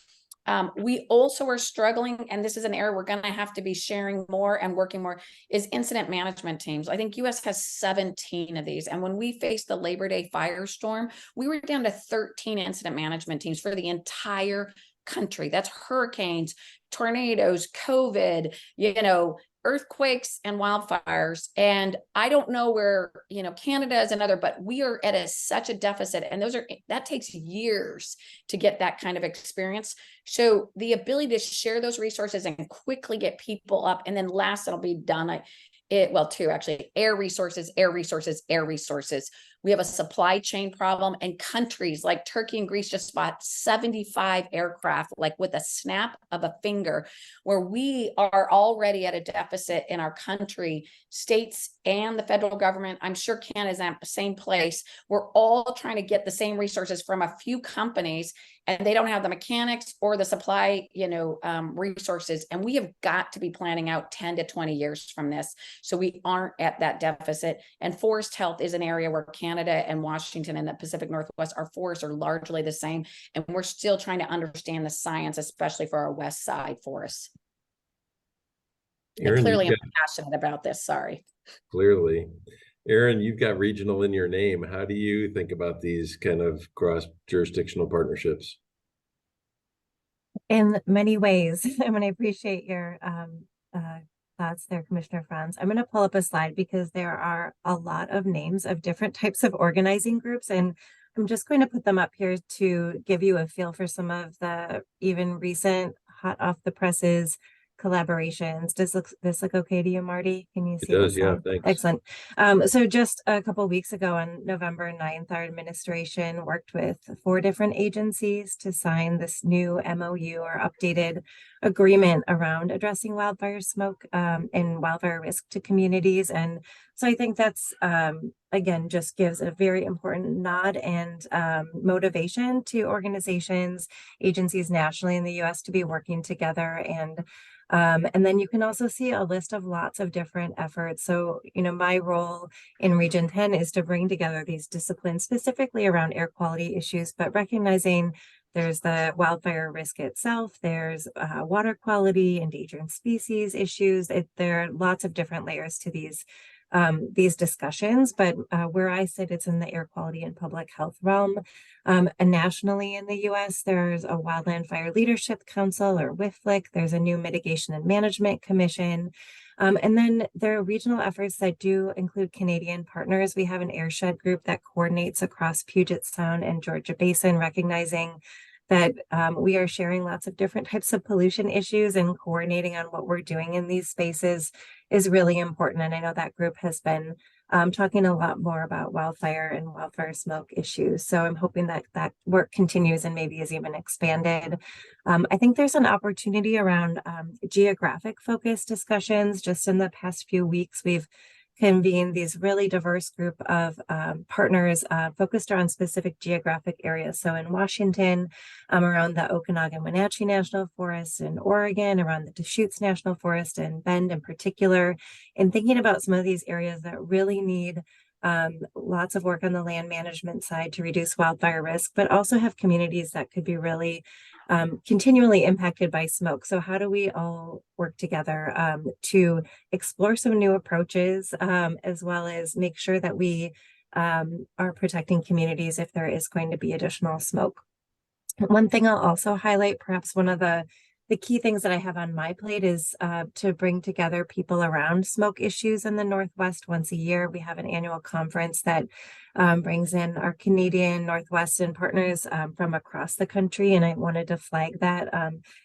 We also are struggling, and this is an area we're going to have to be sharing more and working more, is incident management teams. I think US has 17 of these. And when we faced the Labor Day firestorm, we were down to 13 incident management teams for the entire country. That's hurricanes, tornadoes, COVID, earthquakes and wildfires. And I don't know where, Canada is another, but we are at such a deficit. And that takes years to get that kind of experience. So the ability to share those resources and quickly get people up, and then last, it'll be done. Two, actually, air resources. We have a supply chain problem, and countries like Turkey and Greece just bought 75 aircraft, like with a snap of a finger, where we are already at a deficit in our country, states and the federal government. I'm sure Canada's in the same place. We're all trying to get the same resources from a few companies, and they don't have the mechanics or the supply, resources. And we have got to be planning out 10 to 20 years from this, so we aren't at that deficit. And forest health is an area where Canada and Washington and the Pacific Northwest, our forests are largely the same. And we're still trying to understand the science, especially for our West Side forests. Aaron, Clearly, I'm passionate about this. Sorry. Clearly. Aaron, you've got regional in your name. How do you think about these kind of cross-jurisdictional partnerships? In many ways, I mean, I appreciate your thoughts there, Commissioner Franz. I'm going to pull up a slide because there are a lot of names of different types of organizing groups, and I'm just going to put them up here to give you a feel for some of the even recent hot off the presses collaborations. Does this look okay to you, Marty? Can you see it does, this? yeah, thanks. Excellent. So just a couple of weeks ago on November 9th, our administration worked with 4 different agencies to sign this new MOU, or updated agreement, around addressing wildfire smoke and wildfire risk to communities. And so I think that's, again, just gives a very important nod and motivation to organizations, agencies nationally in the US to be working together. And then you can also see a list of lots of different efforts. So, my role in Region 10 is to bring together these disciplines specifically around air quality issues, but recognizing there's the wildfire risk itself, there's water quality, endangered species issues. There are lots of different layers to these discussions, but where I sit, it's in the air quality and public health realm. And nationally in the US, there's a Wildland Fire Leadership Council, or WFLC. There's a new Mitigation and Management Commission. And then there are regional efforts that do include Canadian partners. We have an airshed group that coordinates across Puget Sound and Georgia Basin, recognizing that we are sharing lots of different types of pollution issues, and coordinating on what we're doing in these spaces is really important. And I know that group has been talking a lot more about wildfire and wildfire smoke issues. So I'm hoping that that work continues and maybe is even expanded. I think there's an opportunity around geographic focused discussions. Just in the past few weeks, we've convened these really diverse group of partners focused around specific geographic areas. So in Washington, around the Okanagan-Wenatchee National Forest, in Oregon, around the Deschutes National Forest, and Bend in particular, and thinking about some of these areas that really need lots of work on the land management side to reduce wildfire risk, but also have communities that could be really continually impacted by smoke. So how do we all work together to explore some new approaches, as well as make sure that we are protecting communities if there is going to be additional smoke? One thing I'll also highlight, perhaps one of the key things that I have on my plate, is to bring together people around smoke issues in the Northwest. Once a year, we have an annual conference that brings in our Canadian Northwestern partners from across the country. And I wanted to flag that.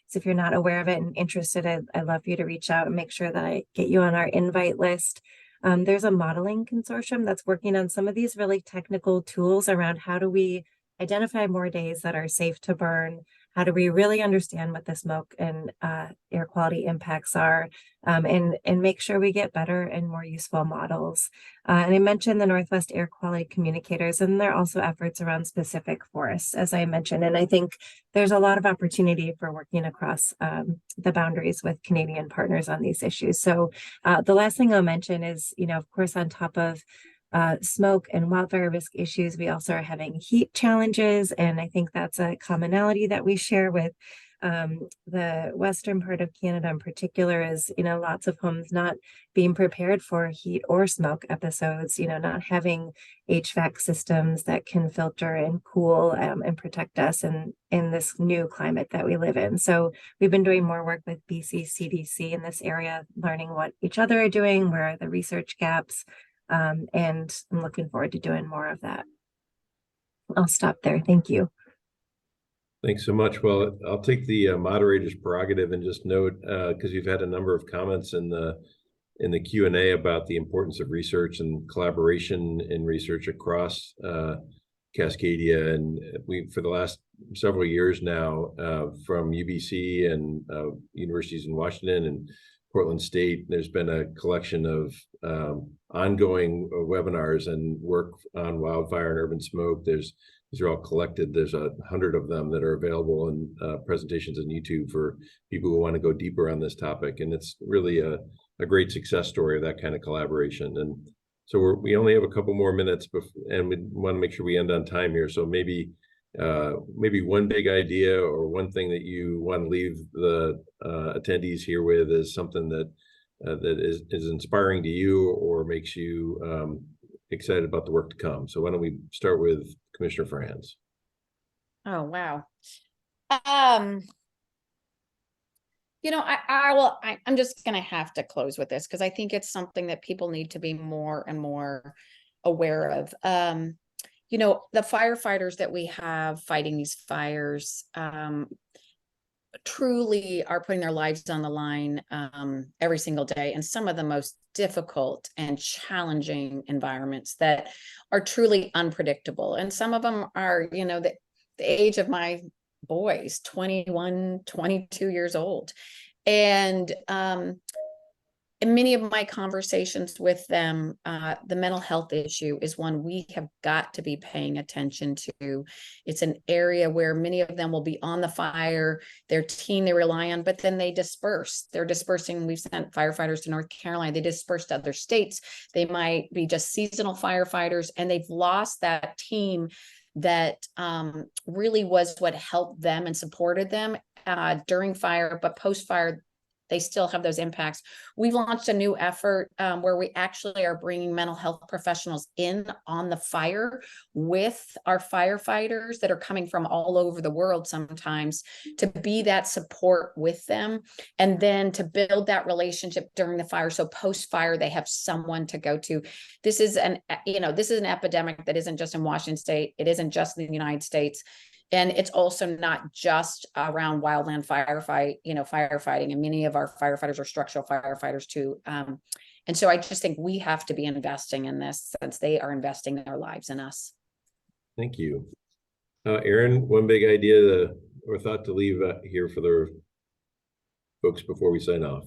So if you're not aware of it and interested, I'd love for you to reach out and make sure that I get you on our invite list. There's a modeling consortium that's working on some of these really technical tools around how do we identify more days that are safe to burn. How do we really understand what the smoke and air quality impacts are, and make sure we get better and more useful models. And I mentioned the Northwest Air Quality Communicators, and there are also efforts around specific forests, as I mentioned. And I think there's a lot of opportunity for working across the boundaries with Canadian partners on these issues. So the last thing I'll mention is, of course, on top of smoke and wildfire risk issues, we also are having heat challenges. And I think that's a commonality that we share with The western part of Canada in particular is, lots of homes not being prepared for heat or smoke episodes, not having HVAC systems that can filter and cool and protect us in this new climate that we live in. So we've been doing more work with BC CDC in this area, learning what each other are doing, where are the research gaps, and I'm looking forward to doing more of that. I'll stop there. Thank you. Thanks so much. Well, I'll take the moderator's prerogative and just note, because you've had a number of comments in the Q&A about the importance of research and collaboration in research across Cascadia, and we, for the last several years now, from UBC and universities in Washington and Portland State, there's been a collection of ongoing webinars and work on wildfire and urban smoke. These are all collected. There's 100 of them that are available in presentations on YouTube for people who want to go deeper on this topic. And it's really a great success story of that kind of collaboration. And so we only have a couple more minutes and we want to make sure we end on time here. So maybe one big idea or one thing that you want to leave the attendees here with is something that is inspiring to you or makes you excited about the work to come. So why don't we start with Commissioner Franz? Oh, wow. I'm just going to have to close with this because I think it's something that people need to be more and more aware of. The firefighters that we have fighting these fires truly are putting their lives on the line every single day, and some of the most difficult and challenging environments that are truly unpredictable. And some of them are, the age of my boys, 21, 22 years old. And in many of my conversations with them, the mental health issue is one we have got to be paying attention to. It's an area where many of them will be on the fire, their team they rely on, but then they disperse. They're dispersing. We've sent firefighters to North Carolina. They disperse to other states. They might be just seasonal firefighters, and they've lost that team that really was what helped them and supported them during fire, but post-fire, they still have those impacts. We've launched a new effort where we actually are bringing mental health professionals in on the fire with our firefighters that are coming from all over the world sometimes to be that support with them, and then to build that relationship during the fire. So post-fire, they have someone to go to. This is an epidemic that isn't just in Washington State. It isn't just in the United States. And it's also not just around wildland firefighting, and many of our firefighters are structural firefighters too. And so I just think we have to be investing in this since they are investing their lives in us. Thank you. Erin, one big idea or thought to leave here for the folks before we sign off.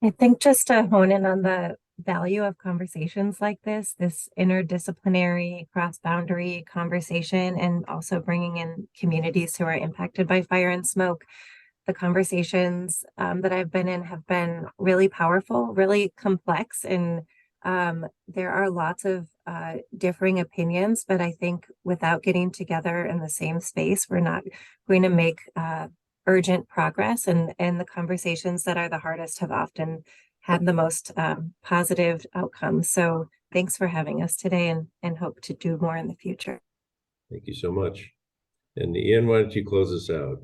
I think just to hone in on the value of conversations like this interdisciplinary, cross-boundary conversation, and also bringing in communities who are impacted by fire and smoke. The conversations that I've been in have been really powerful, really complex, and there are lots of differing opinions, but I think without getting together in the same space, we're not going to make urgent progress, and the conversations that are the hardest have often had the most positive outcomes. So thanks for having us today, and hope to do more in the future. Thank you so much. And Ian, why don't you close us out?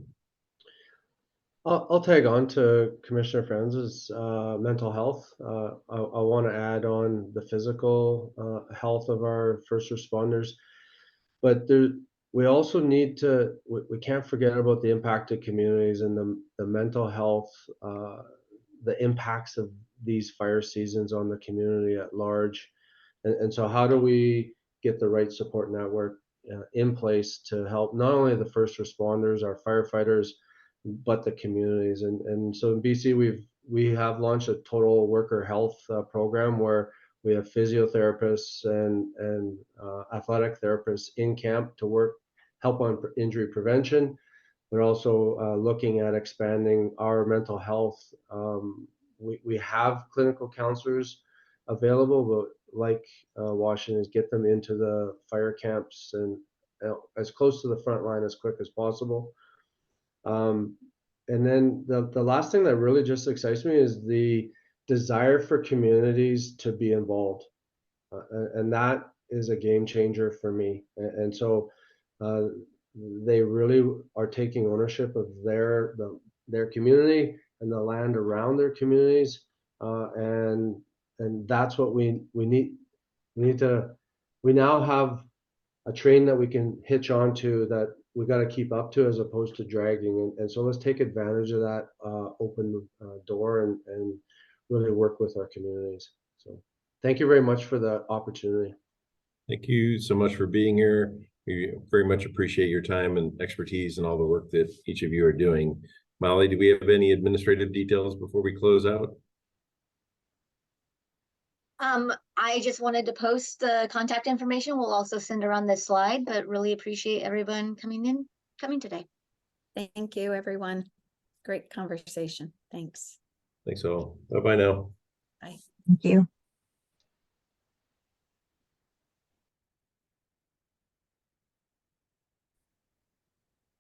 I'll tag on to Commissioner Franz's mental health. I want to add on the physical health of our first responders, but we also need to, we can't forget about the impacted communities and the mental health, the impacts of these fire seasons on the community at large. And so how do we get the right support network in place to help not only the first responders, our firefighters, but the communities? And so in BC, we have launched a total worker health program where we have physiotherapists and athletic therapists in camp to help on injury prevention, but also looking at expanding our mental health. We have clinical counselors available, but like Washington, is get them into the fire camps and as close to the front line as quick as possible. And then the last thing that really just excites me is the desire for communities to be involved. And that is a game changer for me. And so they really are taking ownership of their community and the land around their communities. And that's what we need. We now have a train that we can hitch onto that we got to keep up to as opposed to dragging. And so let's take advantage of that open door and really work with our communities. So thank you very much for the opportunity. Thank you so much for being here. We very much appreciate your time and expertise and all the work that each of you are doing. Molly, do we have any administrative details before we close out? I just wanted to post the contact information. We'll also send around this slide, but really appreciate everyone coming today. Thank you, everyone. Great conversation. Thanks. Thanks all. Bye-bye now. Bye. Thank you.